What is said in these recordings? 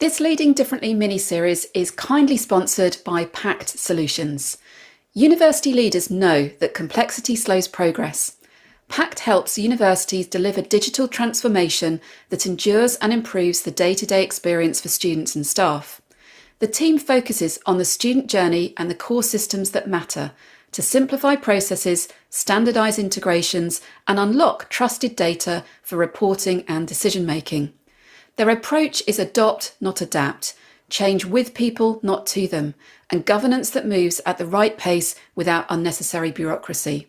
This Leading Differently mini-series is kindly sponsored by Pact Solutions. University leaders know that complexity slows progress. Pact helps universities deliver digital transformation that endures and improves the day-to-day experience for students and staff. The team focuses on the student journey and the core systems that matter to simplify processes, standardise integrations, and unlock trusted data for reporting and decision-making. Their approach is adopt, not adapt, change with people, not to them, and governance that moves at the right pace without unnecessary bureaucracy.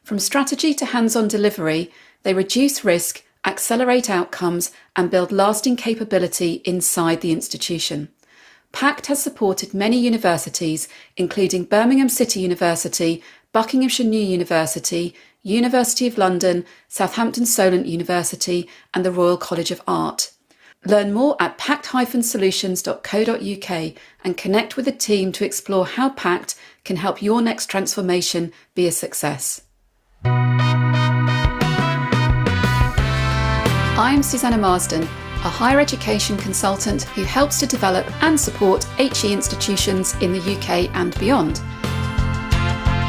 From strategy to hands-on delivery, they reduce risk, accelerate outcomes, and build lasting capability inside the institution. Pact has supported many universities, including Birmingham City University, Buckinghamshire New University, University of London, Southampton Solent University, and the Royal College of Art. Learn more at pact-solutions.co.uk and connect with the team to explore how Pact can help your next transformation be a success. I am Susanna Marsden, a higher education consultant who helps to develop and support HE institutions in the UK and beyond.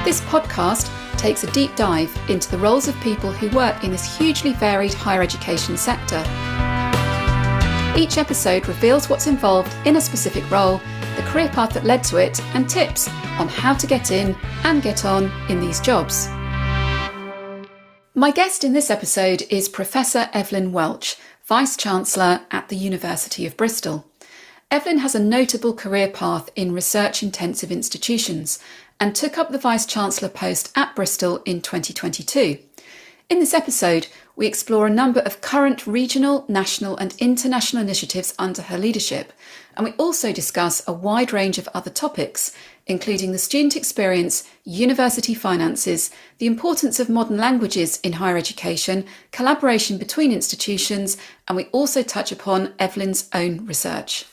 This podcast takes a deep dive into the roles of people who work in this hugely varied higher education sector. Each episode reveals what's involved in a specific role, the career path that led to it, and tips on how to get in and get on in these jobs. My guest in this episode is Professor Evelyn Welch, Vice-Chancellor at the University of Bristol. Evelyn has a notable career path in research-intensive institutions and took up the Vice-Chancellor post at Bristol in 2022. In this episode, we explore a number of current regional, national and international initiatives under her leadership, and we also discuss a wide range of other topics, including the student experience, university finances, the importance of modern languages in higher education, collaboration between institutions, and we also touch upon Evelyn's own research.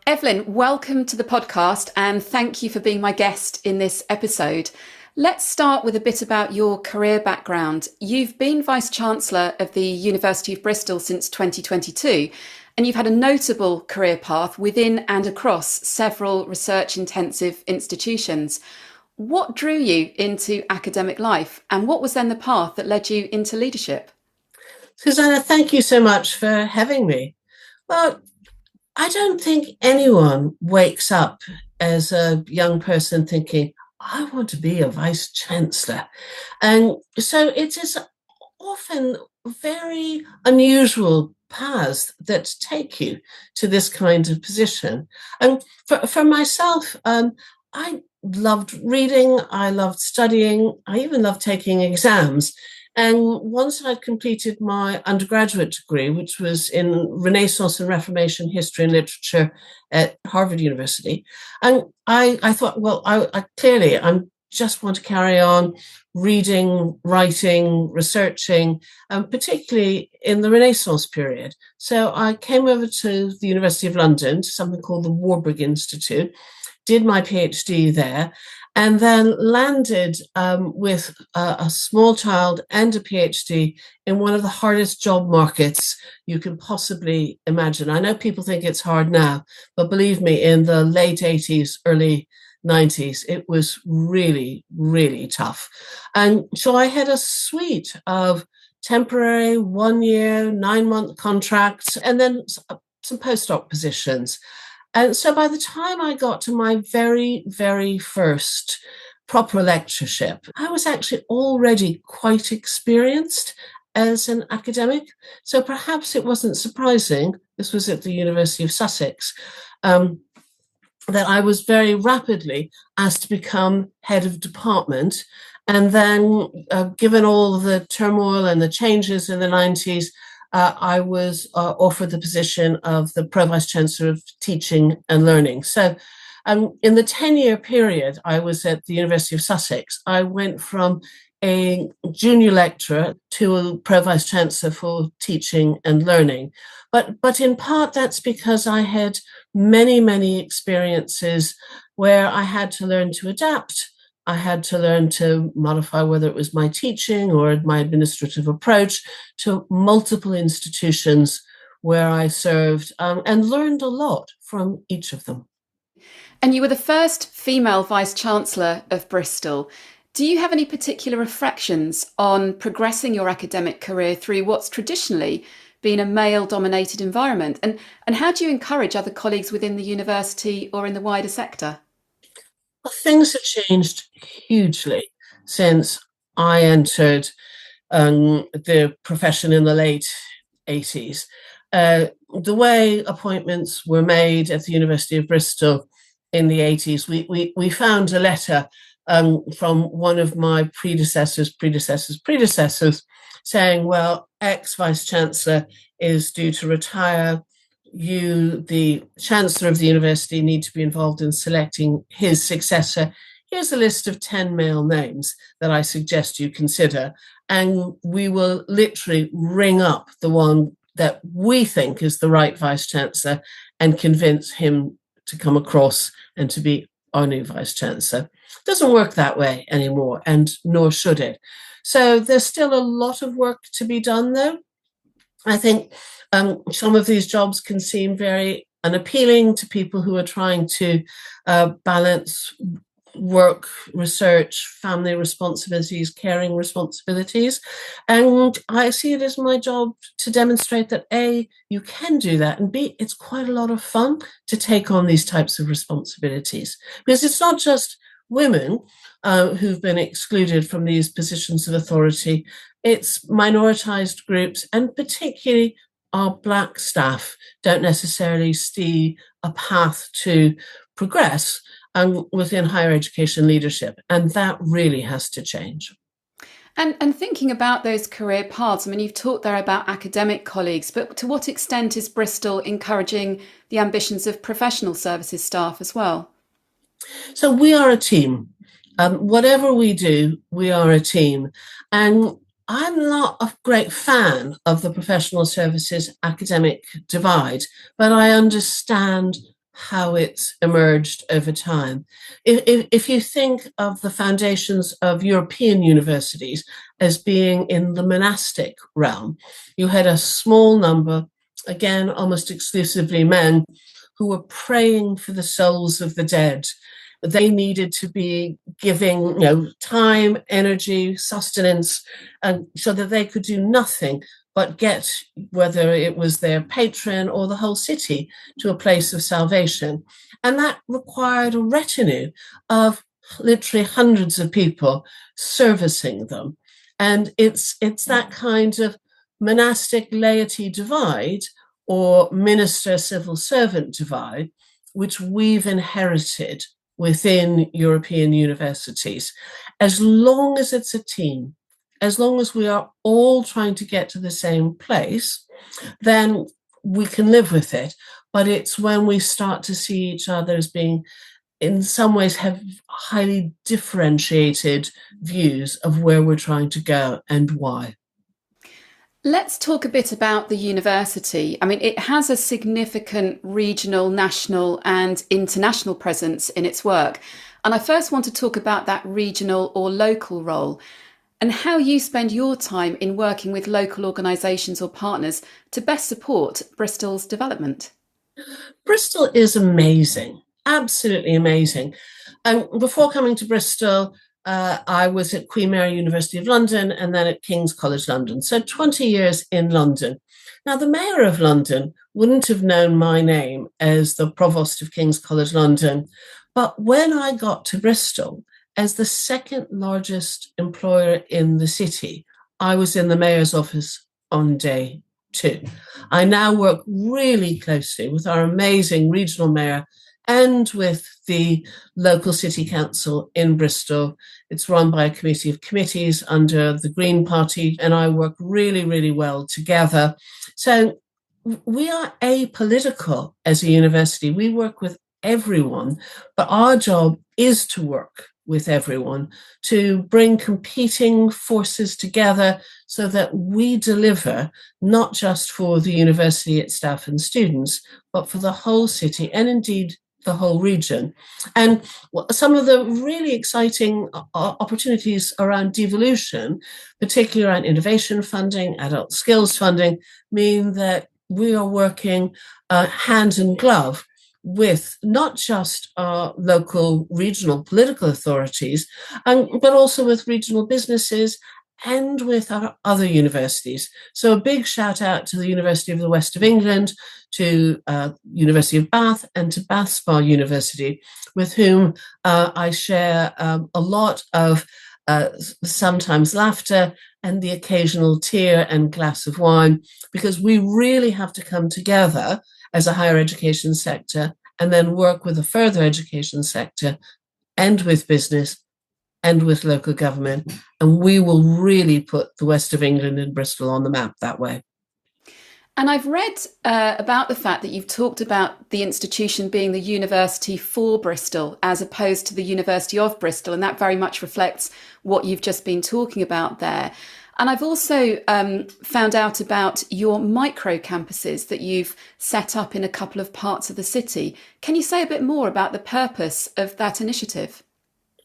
Evelyn, welcome to the podcast and thank you for being my guest in this episode. Let's start with a bit about your career background. You've been Vice-Chancellor of the University of Bristol since 2022, and you've had a notable career path within and across several research-intensive institutions. What drew you into academic life, and what was then the path that led you into leadership? Susanna, thank you so much for having me. Well, I don't think anyone wakes up as a young person thinking, I want to be a vice-chancellor. And so it is often very unusual paths that take you to this kind of position. And for myself, I loved reading, I loved studying, I even loved taking exams. And once I'd completed my undergraduate degree, which was in Renaissance and Reformation history and literature at Harvard University, and I thought, well, I clearly just want to carry on reading, writing, researching, particularly in the Renaissance period. So I came over to the University of London to something called the Warburg Institute, did my PhD there, and then landed with a small child and a PhD in one of the hardest job markets you can possibly imagine. I know people think it's hard now, but believe me, in the late 80s, early 90s, it was really, really tough. And so I had a suite of temporary 1 year, 9-month contracts, and then some postdoc positions. And so by the time I got to my very, very first proper lectureship, I was actually already quite experienced as an academic. So perhaps it wasn't surprising, this was at the University of Sussex, that I was very rapidly asked to become head of department. And then given all the turmoil and the changes in the 90s, I was offered the position of the Pro-Vice-Chancellor of Teaching and Learning. So in the 10-year period I was at the University of Sussex, I went from a junior lecturer to a Pro-Vice-Chancellor for Teaching and Learning. But in part that's because I had many, many experiences where I had to learn to adapt. I had to learn to modify whether it was my teaching or my administrative approach to multiple institutions where I served, and learned a lot from each of them. And you were the first female Vice-Chancellor of Bristol. Do you have any particular reflections on progressing your academic career through what's traditionally been a male-dominated environment? And how do you encourage other colleagues within the university or in the wider sector? Well, things have changed hugely since I entered the profession in the late 80s. The way appointments were made at the University of Bristol in the 80s, we found a letter from one of my predecessors saying, well, ex Vice-Chancellor is due to retire. You, the Chancellor of the university, need to be involved in selecting his successor. Here's a list of 10 male names that I suggest you consider. And we will literally ring up the one that we think is the right Vice-Chancellor and convince him to come across and to be our new Vice-Chancellor. It doesn't work that way anymore, and nor should it. So there's still a lot of work to be done, though. I think some of these jobs can seem very unappealing to people who are trying to balance work, research, family responsibilities, caring responsibilities. And I see it as my job to demonstrate that A, you can do that, and B, it's quite a lot of fun to take on these types of responsibilities. Because it's not just women who've been excluded from these positions of authority, it's minoritized groups, and particularly our Black staff don't necessarily see a path to progress within higher education leadership. And that really has to change. And thinking about those career paths, I mean, you've talked there about academic colleagues, but to what extent is Bristol encouraging the ambitions of professional services staff as well? So we are a team. Whatever we do, we are a team. And I'm not a great fan of the professional services academic divide, but I understand how it's emerged over time. If you think of the foundations of European universities as being in the monastic realm, you had a small number, again, almost exclusively men, who were praying for the souls of the dead. They needed to be giving, time, energy, sustenance, and so that they could do nothing but get, whether it was their patron or the whole city, to a place of salvation. And that required a retinue of literally hundreds of people servicing them. And it's that kind of monastic laity divide or minister civil servant divide, which we've inherited within European universities. As long as it's a team, as long as we are all trying to get to the same place, then we can live with it. But it's when we start to see each other as being, in some ways, have highly differentiated views of where we're trying to go and why. Let's talk a bit about the university. I mean, it has a significant regional, national, and international presence in its work. And I first want to talk about that regional or local role and how you spend your time in working with local organisations or partners to best support Bristol's development. Bristol is amazing, absolutely amazing. And before coming to Bristol, I was at Queen Mary University of London and then at King's College London. So 20 years in London. Now, the Mayor of London wouldn't have known my name as the Provost of King's College London. But when I got to Bristol, as the second largest employer in the city, I was in the Mayor's office on day 2. I now work really closely with our amazing regional mayor and with the local city council in Bristol. It's run by a committee of committees under the Green Party, and I work really, really well together. So we are apolitical as a university. We work with everyone, but our job is to work with everyone to bring competing forces together so that we deliver not just for the university, its staff and students, but for the whole city and indeed the whole region. And some of the really exciting opportunities around devolution, particularly around innovation funding, adult skills funding, mean that we are working hand in glove with not just our local regional political authorities, but also with regional businesses and with our other universities. So a big shout out to the University of the West of England, to University of Bath, and to Bath Spa University, with whom I share a lot of sometimes laughter and the occasional tear and glass of wine, because we really have to come together as a higher education sector and then work with the further education sector and with business and with local government. And we will really put the West of England and Bristol on the map that way. And I've read about the fact that you've talked about the institution being the University for Bristol as opposed to the University of Bristol. And that very much reflects what you've just been talking about there. And I've also found out about your micro campuses that you've set up in a couple of parts of the city. Can you say a bit more about the purpose of that initiative?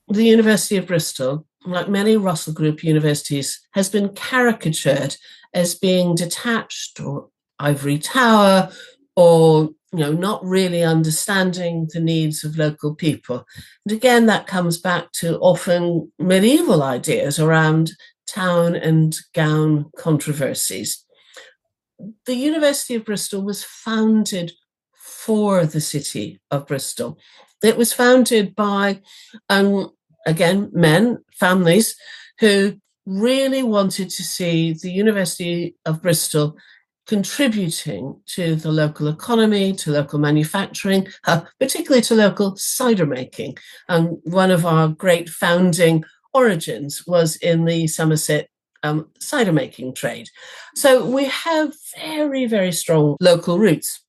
The University of Bristol, like many Russell Group universities, has been caricatured as being detached or ivory tower, or not really understanding the needs of local people. And again, that comes back to often medieval ideas around town and gown controversies. The University of Bristol was founded for the city of Bristol. It was founded by, again, men, families, who really wanted to see the University of Bristol contributing to the local economy, to local manufacturing, particularly to local cider making. One of our great founding origins was in the Somerset cider making trade. So we have very, very strong local roots.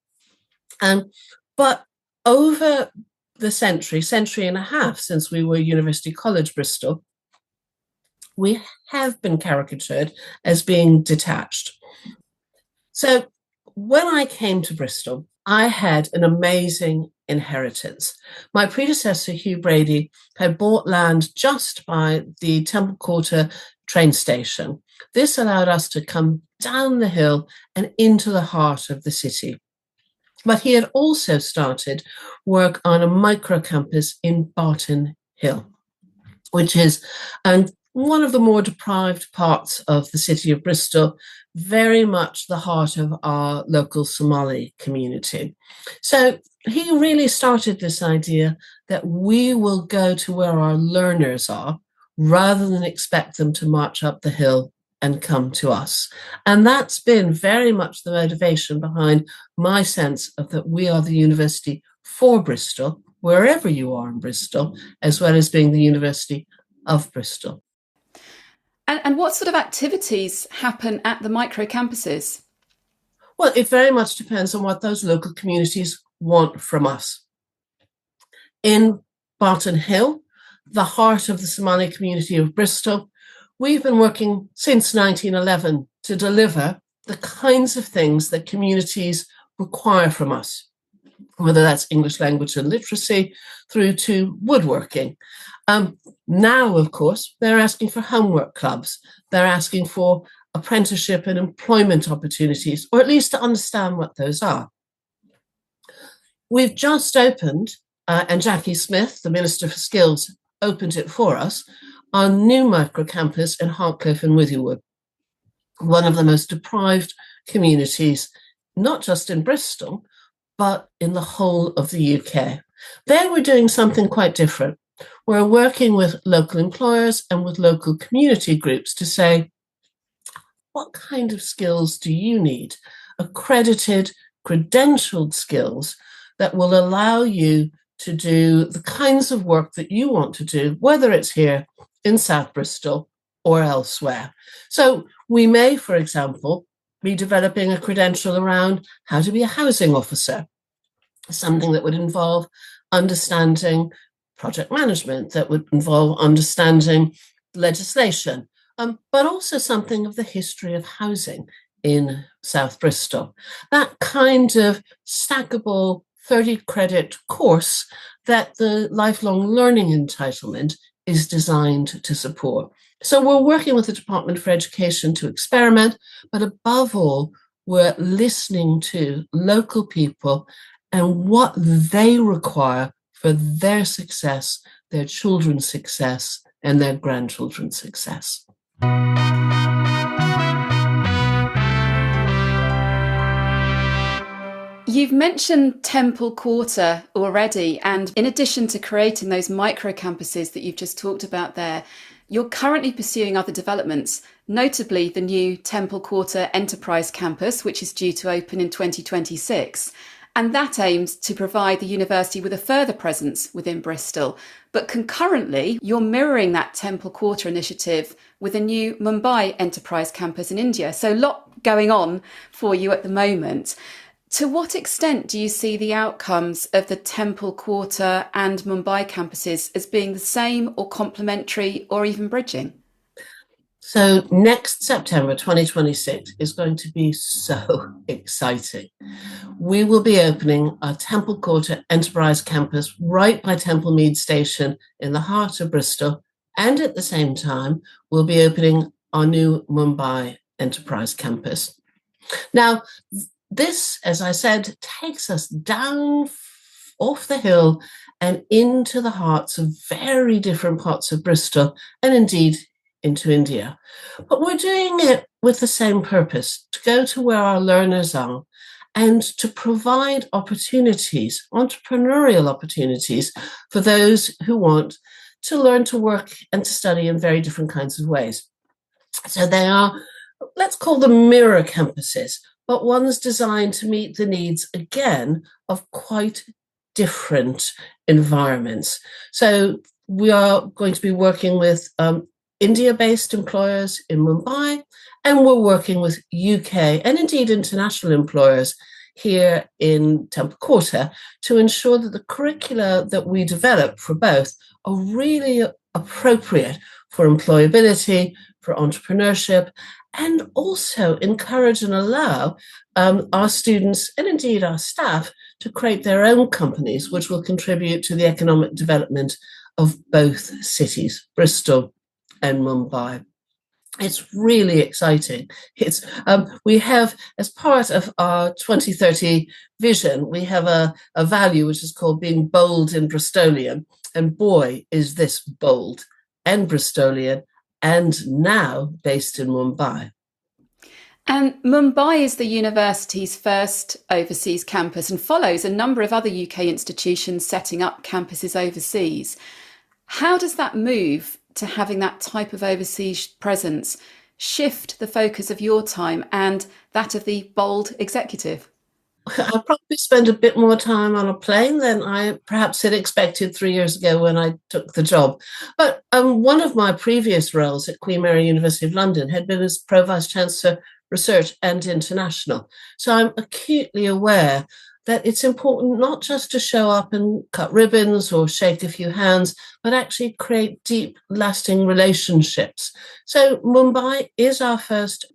But over the century and a half since we were University College Bristol, we have been caricatured as being detached. So when I came to Bristol, I had an amazing inheritance. My predecessor, Hugh Brady, had bought land just by the Temple Quarter train station. This allowed us to come down the hill and into the heart of the city. But he had also started work on a micro campus in Barton Hill, which is one of the more deprived parts of the city of Bristol, very much the heart of our local Somali community. So he really started this idea that we will go to where our learners are rather than expect them to march up the hill and come to us. And that's been very much the motivation behind my sense of that we are the university for Bristol, wherever you are in Bristol, as well as being the University of Bristol. And what sort of activities happen at the micro campuses? Well, it very much depends on what those local communities want from us. In Barton Hill, the heart of the Somali community of Bristol, we've been working since 1911 to deliver the kinds of things that communities require from us, whether that's English language and literacy through to woodworking. Now, of course, they're asking for homework clubs. They're asking for apprenticeship and employment opportunities, or at least to understand what those are. We've just opened, and Jackie Smith, the Minister for Skills, opened it for us, our new microcampus in Hartcliffe and Withywood, one of the most deprived communities, not just in Bristol, but in the whole of the UK. There we're doing something quite different. We're working with local employers and with local community groups to say, what kind of skills do you need? Accredited, credentialed skills that will allow you to do the kinds of work that you want to do, whether it's here in South Bristol or elsewhere. So we may, for example, be developing a credential around how to be a housing officer, something that would involve understanding project management, that would involve understanding legislation, but also something of the history of housing in South Bristol. That kind of stackable, 30 credit course that the lifelong learning entitlement is designed to support. So we're working with the Department for Education to experiment, but above all, we're listening to local people and what they require for their success, their children's success, and their grandchildren's success. You've mentioned Temple Quarter already, and in addition to creating those micro campuses that you've just talked about there, you're currently pursuing other developments, notably the new Temple Quarter Enterprise Campus, which is due to open in 2026. And that aims to provide the university with a further presence within Bristol. But concurrently, you're mirroring that Temple Quarter initiative with a new Mumbai Enterprise Campus in India. So a lot going on for you at the moment. To what extent do you see the outcomes of the Temple Quarter and Mumbai campuses as being the same or complementary or even bridging? So next September 2026 is going to be so exciting. We will be opening our Temple Quarter Enterprise Campus right by Temple Mead Station in the heart of Bristol. And at the same time, we'll be opening our new Mumbai Enterprise Campus. Now, this, as I said, takes us down off the hill and into the hearts of very different parts of Bristol and indeed into India. But we're doing it with the same purpose, to go to where our learners are and to provide opportunities, entrepreneurial opportunities for those who want to learn to work and to study in very different kinds of ways. So they are, let's call them mirror campuses, but one's designed to meet the needs, again, of quite different environments. So we are going to be working with India-based employers in Mumbai, and we're working with UK and indeed international employers here in Temple Quarter to ensure that the curricula that we develop for both are really appropriate for employability, for entrepreneurship, and also encourage and allow our students and indeed our staff to create their own companies, which will contribute to the economic development of both cities, Bristol and Mumbai. It's really exciting. It's we have, as part of our 2030 vision, we have a value which is called being bold and Bristolian. And boy, is this bold and Bristolian, and now based in Mumbai. And Mumbai is the university's first overseas campus and follows a number of other UK institutions setting up campuses overseas. How does that move to having that type of overseas presence shift the focus of your time and that of the bold executive? I probably spent a bit more time on a plane than I perhaps had expected 3 years ago when I took the job. But one of my previous roles at Queen Mary University of London had been as Vice-Chancellor Research and International. So I'm acutely aware that it's important not just to show up and cut ribbons or shake a few hands, but actually create deep, lasting relationships. So Mumbai is our first,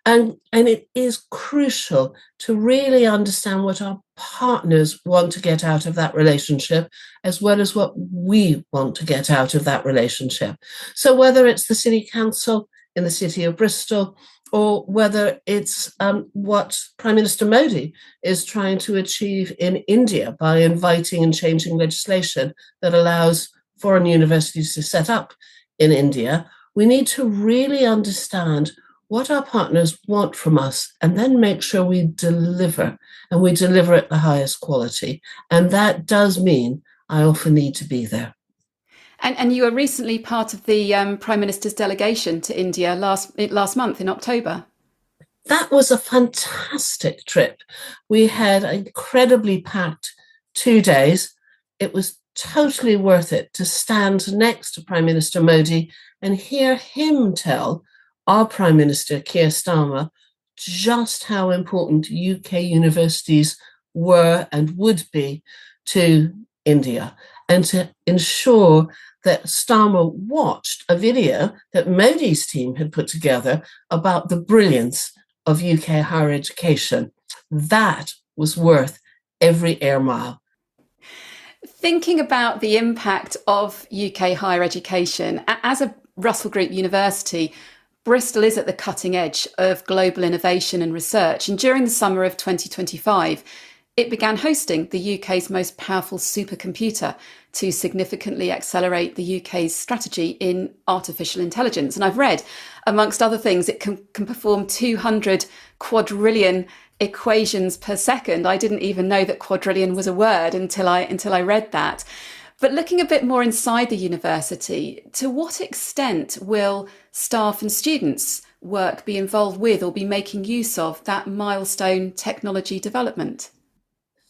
and it is crucial to really understand what our partners want to get out of that relationship, as well as what we want to get out of that relationship. So whether it's the City Council in the city of Bristol, or whether it's what Prime Minister Modi is trying to achieve in India by inviting and changing legislation that allows foreign universities to set up in India, we need to really understand what our partners want from us and then make sure we deliver, and we deliver at the highest quality. And that does mean I often need to be there. And you were recently part of the Prime Minister's delegation to India last month in October. That was a fantastic trip. We had an incredibly packed 2 days. It was totally worth it to stand next to Prime Minister Modi and hear him tell our Prime Minister, Keir Starmer, just how important UK universities were and would be to India, and to ensure that Starmer watched a video that Modi's team had put together about the brilliance of UK higher education. That was worth every air mile. Thinking about the impact of UK higher education, as a Russell Group university, Bristol is at the cutting edge of global innovation and research. And during the summer of 2025, it began hosting the UK's most powerful supercomputer to significantly accelerate the UK's strategy in artificial intelligence. And I've read, amongst other things, it can perform 200 quadrillion equations per second. I didn't even know that quadrillion was a word until I read that. But looking a bit more inside the university, to what extent will staff and students' work be involved with or be making use of that milestone technology development?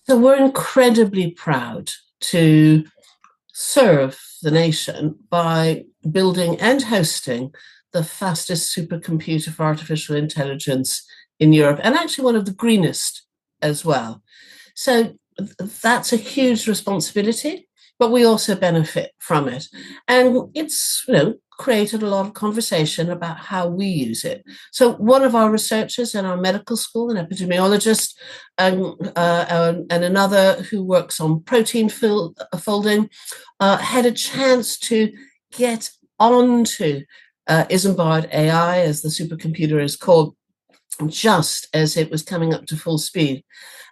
So we're incredibly proud to serve the nation by building and hosting the fastest supercomputer for artificial intelligence in Europe, and actually one of the greenest as well. So that's a huge responsibility, but we also benefit from it. And it's, created a lot of conversation about how we use it. So one of our researchers in our medical school, an epidemiologist, and another who works on protein folding, had a chance to get onto Isambard AI, as the supercomputer is called, just as it was coming up to full speed.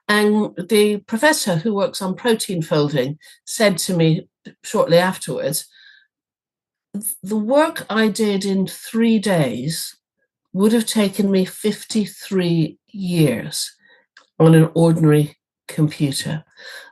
And the professor who works on protein folding said to me shortly afterwards, the work I did in 3 days would have taken me 53 years on an ordinary computer.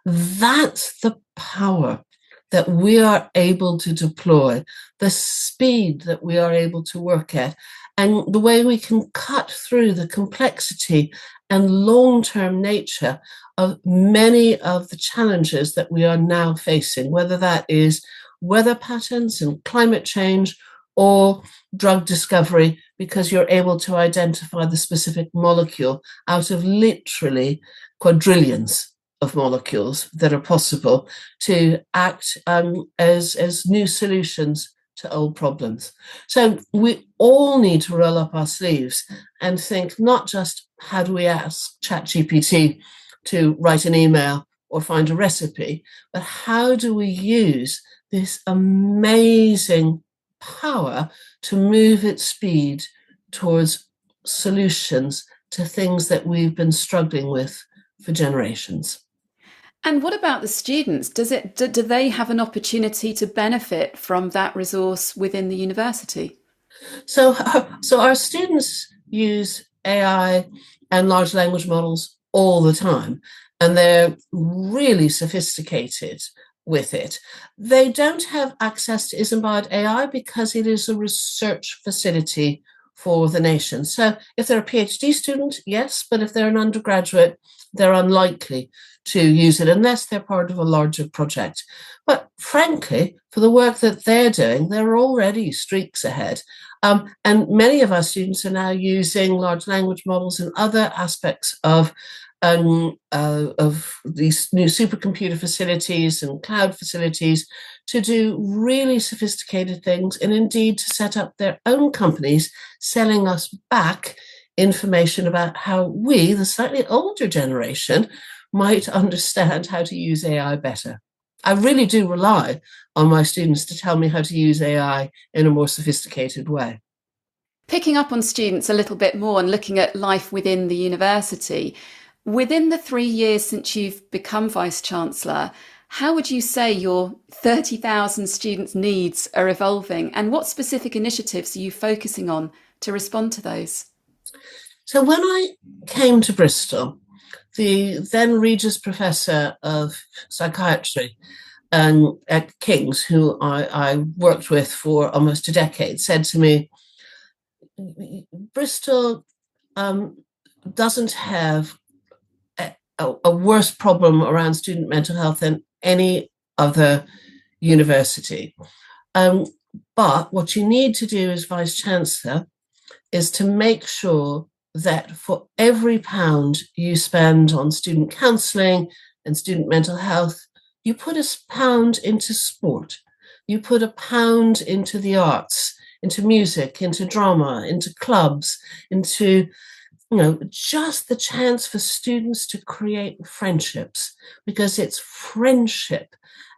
That's the power that we are able to deploy, the speed that we are able to work at, and the way we can cut through the complexity and long-term nature of many of the challenges that we are now facing, whether that is weather patterns and climate change or drug discovery, because you're able to identify the specific molecule out of literally quadrillions of molecules that are possible to act as new solutions to old problems. So we all need to roll up our sleeves and think not just how do we ask ChatGPT to write an email or find a recipe, but how do we use this amazing power to move at speed towards solutions to things that we've been struggling with for generations. And what about the students? Do they have an opportunity to benefit from that resource within the university? So our students use AI and large language models all the time, and they're really sophisticated with it. They don't have access to Isambard AI because it is a research facility for the nation. So if they're a PhD student, yes, but if they're an undergraduate, they're unlikely to use it unless they're part of a larger project. But frankly, for the work that they're doing, they're already streaks ahead. And many of our students are now using large language models and other aspects of these new supercomputer facilities and cloud facilities to do really sophisticated things, and indeed to set up their own companies selling us back information about how we, the slightly older generation, might understand how to use AI better. I really do rely on my students to tell me how to use AI in a more sophisticated way. Picking up on students a little bit more and looking at life within the university, within the 3 years since you've become Vice-Chancellor, how would you say your 30,000 students' needs are evolving, and what specific initiatives are you focusing on to respond to those? So when I came to Bristol, the then Regius Professor of Psychiatry at King's, who I worked with for almost a decade, said to me, Bristol doesn't have a worse problem around student mental health than any other university. But what you need to do as Vice-Chancellor is to make sure that for every pound you spend on student counselling and student mental health, you put a pound into sport, you put a pound into the arts, into music, into drama, into clubs, into just the chance for students to create friendships, because it's friendship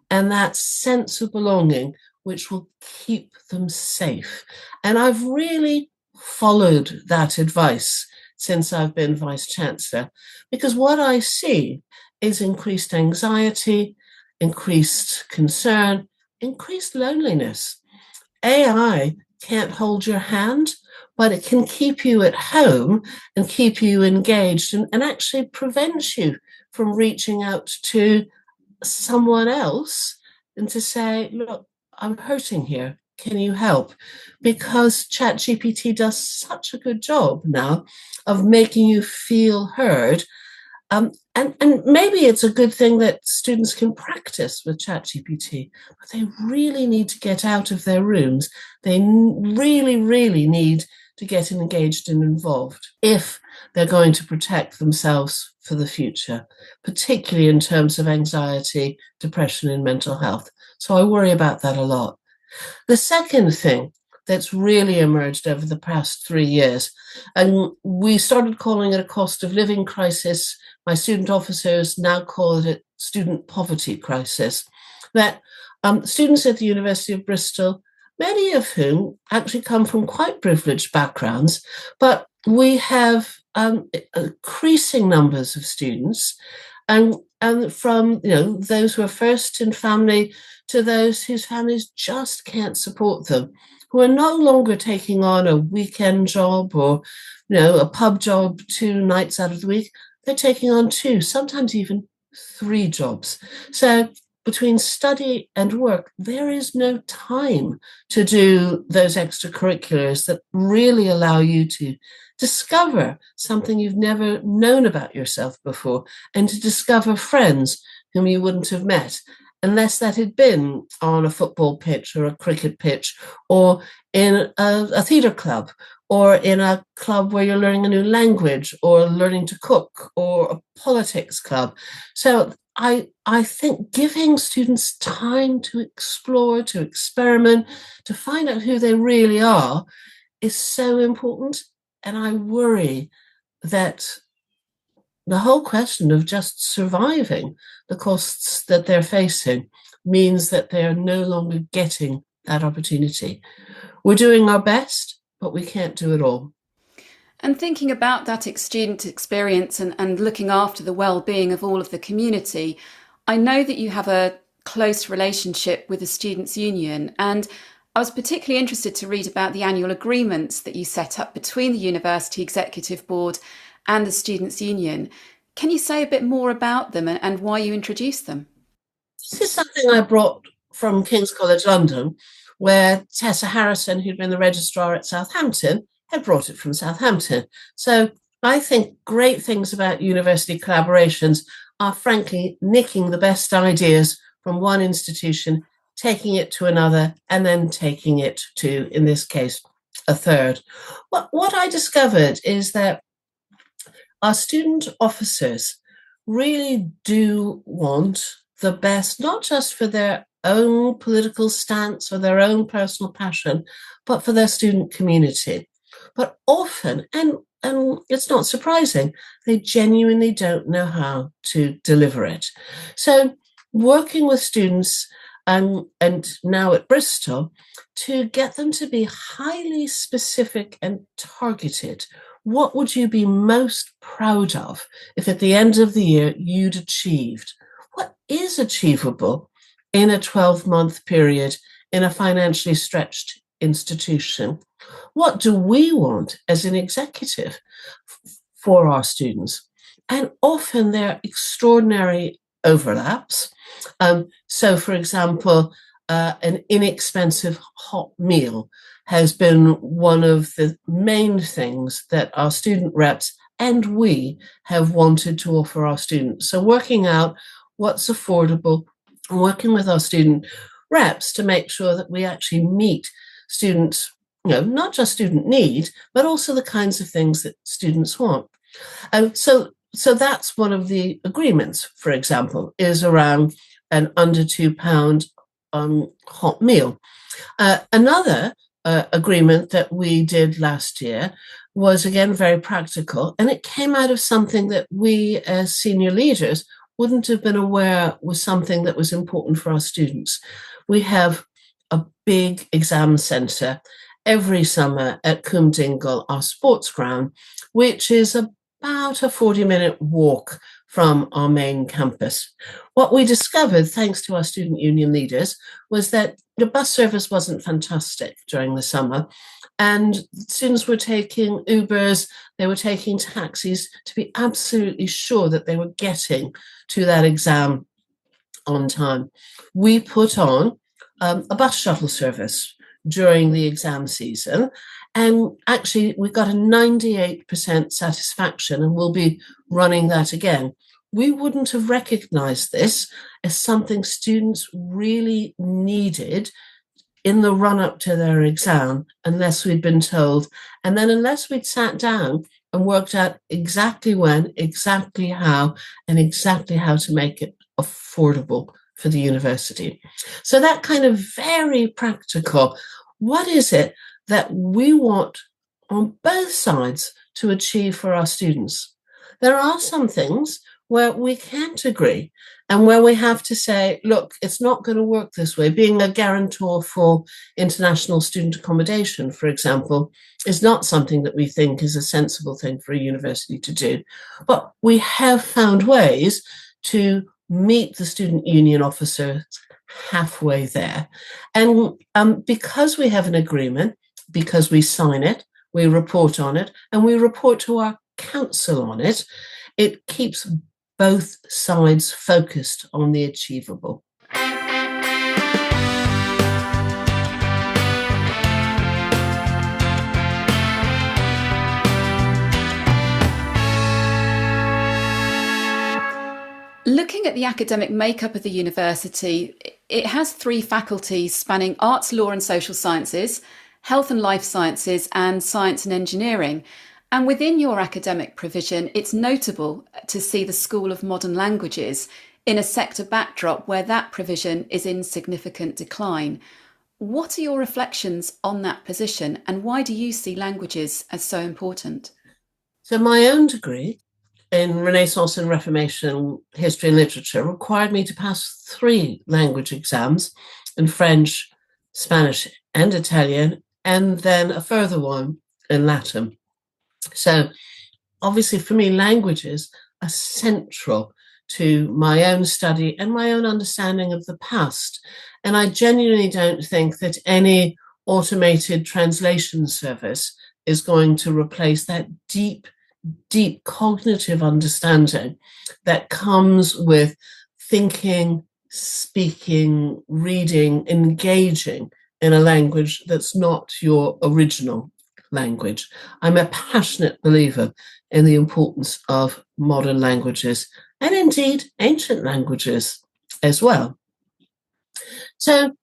and that sense of belonging which will keep them safe. And I've really followed that advice since I've been Vice-Chancellor, because what I see is increased anxiety, increased concern, increased loneliness. AI can't hold your hand, but it can keep you at home and keep you engaged, and actually prevent you from reaching out to someone else and to say, look, I'm hurting here. Can you help? Because ChatGPT does such a good job now of making you feel heard. And maybe it's a good thing that students can practice with ChatGPT, but they really need to get out of their rooms. They really, really need to get engaged and involved if they're going to protect themselves for the future, particularly in terms of anxiety, depression, and mental health. So I worry about that a lot. The second thing that's really emerged over the past 3 years, and we started calling it a cost of living crisis. My student officers now call it a student poverty crisis, that students at the University of Bristol, many of whom actually come from quite privileged backgrounds, but we have increasing numbers of students, and from those who are first in family to those whose families just can't support them, who are no longer taking on a weekend job or a pub job 2 nights out of the week. They're taking on 2, sometimes even 3 jobs. So between study and work, there is no time to do those extracurriculars that really allow you to discover something you've never known about yourself before, and to discover friends whom you wouldn't have met unless that had been on a football pitch or a cricket pitch, or in a theatre club, or in a club where you're learning a new language, or learning to cook, or a politics club. So I think giving students time to explore, to experiment, to find out who they really are is so important. And I worry that the whole question of just surviving the costs that they're facing means that they are no longer getting that opportunity. We're doing our best, but we can't do it all. And thinking about that student experience and looking after the well-being of all of the community, I know that you have a close relationship with the Students' Union, and I was particularly interested to read about the annual agreements that you set up between the University Executive Board and the Students' Union. Can you say a bit more about them and why you introduced them? This is something I brought from King's College London, where Tessa Harrison, who'd been the registrar at Southampton, had brought it from Southampton. So I think great things about university collaborations are, frankly, nicking the best ideas from one institution, taking it to another, and then taking it to, in this case, a third. What I discovered is that our student officers really do want the best, not just for their own political stance or their own personal passion, but for their student community. But often, and it's not surprising, they genuinely don't know how to deliver it. So working with students and now at Bristol, to get them to be highly specific and targeted. What would you be most proud of if at the end of the year you'd achieved? What is achievable in a 12-month period in a financially stretched institution? What do we want as an executive for our students? And often there are extraordinary overlaps. So, for example, an inexpensive hot meal has been one of the main things that our student reps and we have wanted to offer our students. So working out what's affordable, working with our student reps to make sure that we actually meet students, not just student need, but also the kinds of things that students want. And so that's one of the agreements, for example, is around an under £2 hot meal. Another agreement that we did last year was, again, very practical. And it came out of something that we as senior leaders wouldn't have been aware was something that was important for our students. We have a big exam centre every summer at Coombe our sports ground, which is about a 40-minute walk from our main campus. What we discovered, thanks to our student union leaders, was that the bus service wasn't fantastic during the summer, and students were taking Ubers, they were taking taxis to be absolutely sure that they were getting to that exam on time. We put on a bus shuttle service during the exam season, and actually we got a 98% satisfaction, and we'll be running that again. We wouldn't have recognized this as something students really needed in the run-up to their exam unless we'd been told, and then unless we'd sat down and worked out exactly when, exactly how, and exactly how to make it affordable for the university. So that kind of very practical, what is it that we want on both sides to achieve for our students? There are some things where we can't agree and where we have to say, look, it's not going to work this way. Being a guarantor for international student accommodation, for example, is not something that we think is a sensible thing for a university to do. But we have found ways to meet the student union officers halfway there. And because we have an agreement, because we sign it, we report on it, and we report to our council on it, it keeps both sides focused on the achievable. Looking at the academic makeup of the university, it has 3 faculties spanning arts, law and social sciences, health and life sciences, and science and engineering. And within your academic provision, it's notable to see the School of Modern Languages in a sector backdrop where that provision is in significant decline. What are your reflections on that position, and why do you see languages as so important? So my own degree in Renaissance and Reformation history and literature required me to pass 3 language exams in French, Spanish, and Italian, and then a further one in Latin. So obviously for me, languages are central to my own study and my own understanding of the past. And I genuinely don't think that any automated translation service is going to replace that deep cognitive understanding that comes with thinking, speaking, reading, engaging in a language that's not your original language. I'm a passionate believer in the importance of modern languages and indeed ancient languages as well. So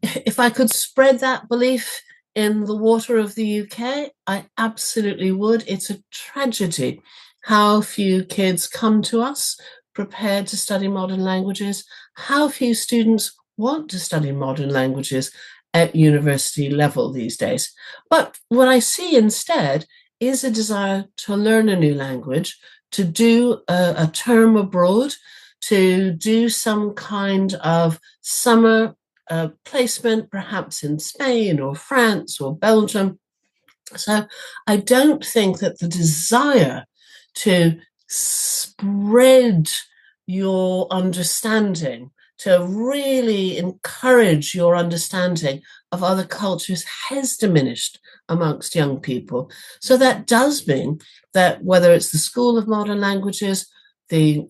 if I could spread that belief in the water of the UK, I absolutely would. It's a tragedy how few kids come to us prepared to study modern languages, how few students want to study modern languages at university level these days. But what I see instead is a desire to learn a new language, to do a term abroad, to do some kind of summer placement, perhaps in Spain or France or Belgium. So I don't think that the desire to spread your understanding, to really encourage your understanding of other cultures has diminished amongst young people. So that does mean that whether it's the School of Modern Languages, the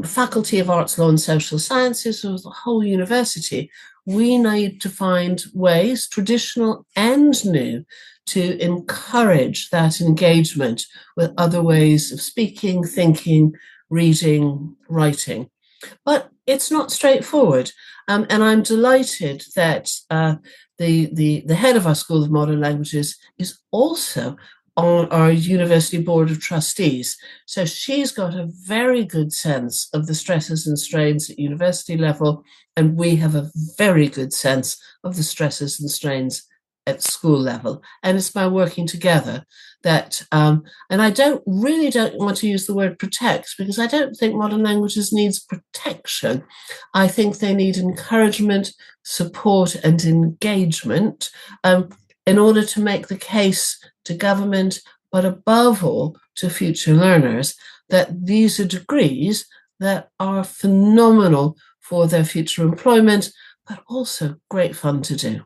Faculty of Arts, Law and Social Sciences, or the whole university, we need to find ways, traditional and new, to encourage that engagement with other ways of speaking, thinking, reading, writing. But it's not straightforward. And I'm delighted that the head of our School of Modern Languages is also on our University Board of Trustees. So she's got a very good sense of the stresses and strains at university level, and we have a very good sense of the stresses and strains at school level, and it's by working together that, and I don't want to use the word protect, because I don't think modern languages needs protection. I think they need encouragement, support, and engagement in order to make the case to government, but above all to future learners, that these are degrees that are phenomenal for their future employment, but also great fun to do.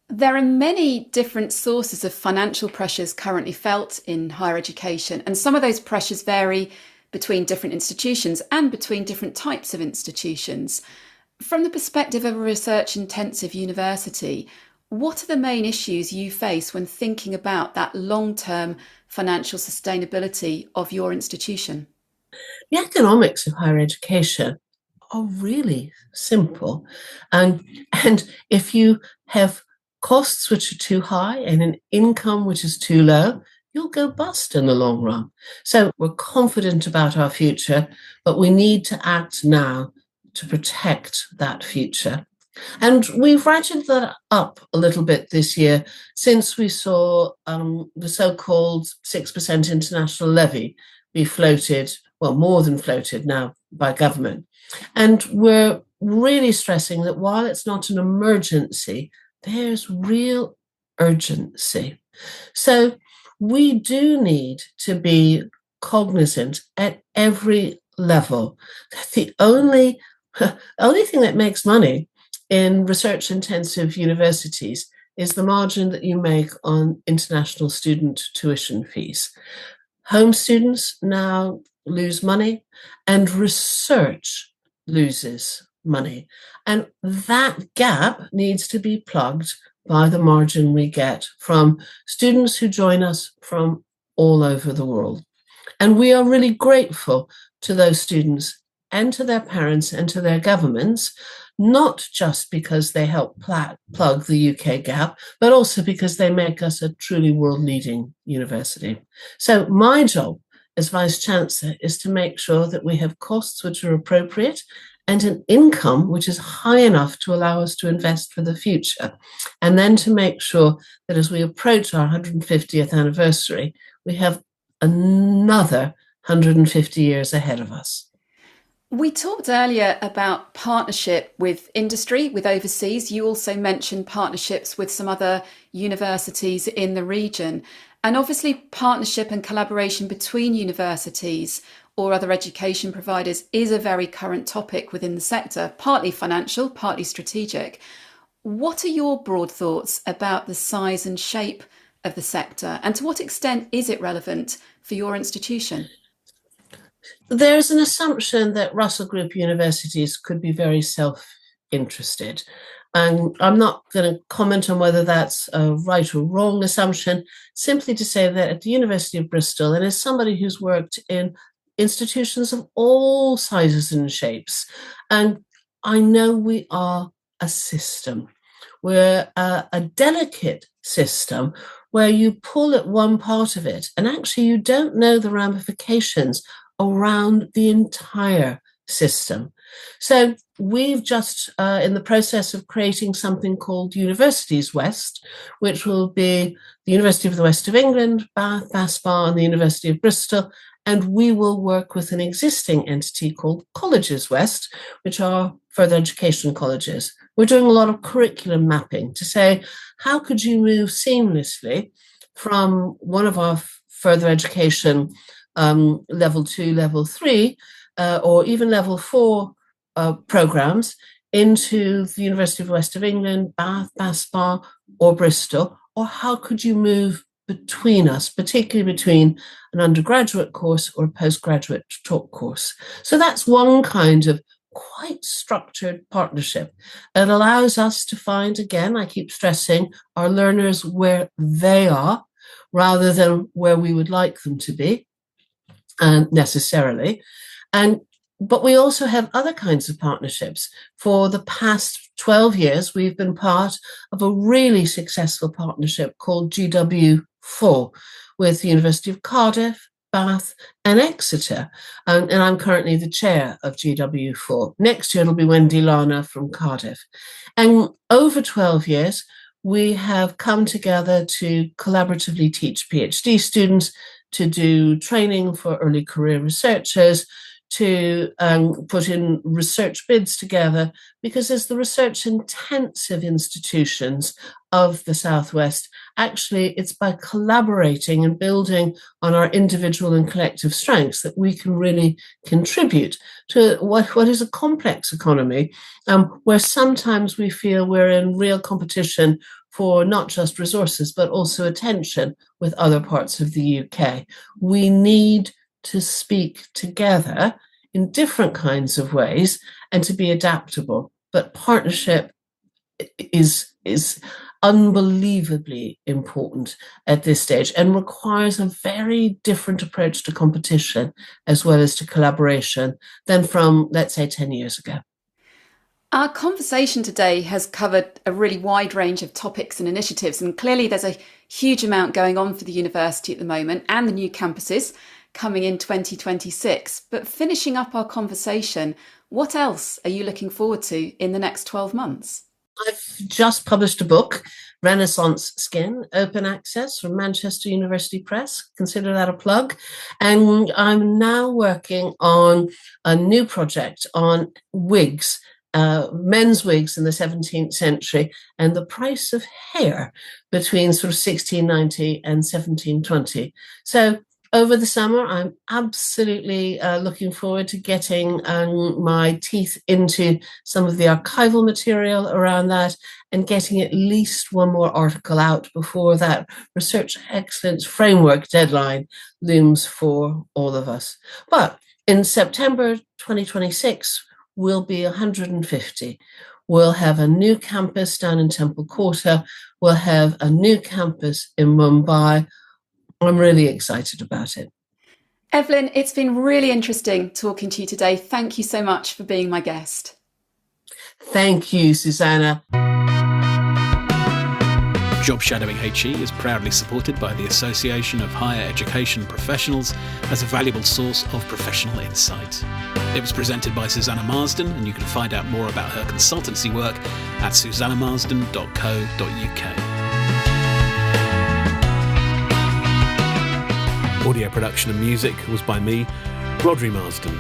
There are many different sources of financial pressures currently felt in higher education, and some of those pressures vary between different institutions and between different types of institutions. From the perspective of a research-intensive university, what are the main issues you face when thinking about that long-term financial sustainability of your institution? The economics of higher education are really simple. And if you have costs which are too high and an income which is too low, you'll go bust in the long run. So we're confident about our future, but we need to act now to protect that future. And we've ratcheted that up a little bit this year since we saw the so-called 6% international levy be floated, well, more than floated now by government. And we're really stressing that while it's not an emergency, there's real urgency. So we do need to be cognizant at every level that the only thing that makes money in research-intensive universities is the margin that you make on international student tuition fees. Home students now lose money, and research loses money. And that gap needs to be plugged by the margin we get from students who join us from all over the world. And we are really grateful to those students and to their parents and to their governments, not just because they help plug the UK gap, but also because they make us a truly world-leading university. So my job as Vice-Chancellor is to make sure that we have costs which are appropriate and an income which is high enough to allow us to invest for the future. And then to make sure that as we approach our 150th anniversary, we have another 150 years ahead of us. We talked earlier about partnership with industry, with overseas. You also mentioned partnerships with some other universities in the region. And obviously, partnership and collaboration between universities or other education providers is a very current topic within the sector, partly financial, partly strategic. What are your broad thoughts about the size and shape of the sector, and to what extent is it relevant for your institution? There's an assumption that Russell Group universities could be very self-interested. And I'm not going to comment on whether that's a right or wrong assumption, simply to say that at the University of Bristol, and as somebody who's worked in institutions of all sizes and shapes, and I know we are a system. We're a delicate system where you pull at one part of it, and actually you don't know the ramifications around the entire system. So we've just in the process of creating something called Universities West, which will be the University of the West of England, Bath, Spa, and the University of Bristol. And we will work with an existing entity called Colleges West, which are further education colleges. We're doing a lot of curriculum mapping to say, how could you move seamlessly from one of our further education level 2, level 3, or even level 4 programs into the University of the West of England, Bath, Spa, or Bristol? Or how could you move between us, particularly between an undergraduate course or a postgraduate talk course? So that's one kind of quite structured partnership. It allows us to find, again, I keep stressing, our learners where they are rather than where we would like them to be. Necessarily. But we also have other kinds of partnerships. For the past 12 years, we've been part of a really successful partnership called GW4 with the University of Cardiff, Bath, and Exeter. And I'm currently the chair of GW4. Next year, it'll be Wendy Lana from Cardiff. And over 12 years, we have come together to collaboratively teach PhD students, to do training for early career researchers, to put in research bids together, because as the research intensive institutions of the Southwest, actually it's by collaborating and building on our individual and collective strengths that we can really contribute to what is a complex economy, where sometimes we feel we're in real competition for not just resources, but also attention with other parts of the UK. We need to speak together in different kinds of ways and to be adaptable. But partnership is unbelievably important at this stage and requires a very different approach to competition as well as to collaboration than from, let's say, 10 years ago. Our conversation today has covered a really wide range of topics and initiatives, and clearly there's a huge amount going on for the university at the moment and the new campuses coming in 2026. But finishing up our conversation, what else are you looking forward to in the next 12 months? I've just published a book, Renaissance Skin, open access from Manchester University Press. Consider that a plug. And I'm now working on a new project on wigs, men's wigs in the 17th century, and the price of hair between sort of 1690 and 1720. So over the summer, I'm absolutely looking forward to getting my teeth into some of the archival material around that and getting at least one more article out before that research excellence framework deadline looms for all of us. But in September 2026, we'll be 150. We'll have a new campus down in Temple Quarter. We'll have a new campus in Mumbai. I'm really excited about it. Evelyn, it's been really interesting talking to you today. Thank you so much for being my guest. Thank you, Susanna. Job Shadowing HE is proudly supported by the Association of Higher Education Professionals as a valuable source of professional insight. It was presented by Susanna Marsden, and you can find out more about her consultancy work at susannamarsden.co.uk. Audio production and music was by me, Rodri Marsden.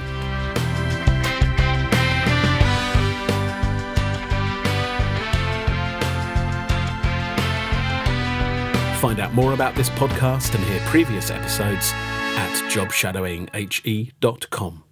Find out more about this podcast and hear previous episodes at jobshadowinghe.com.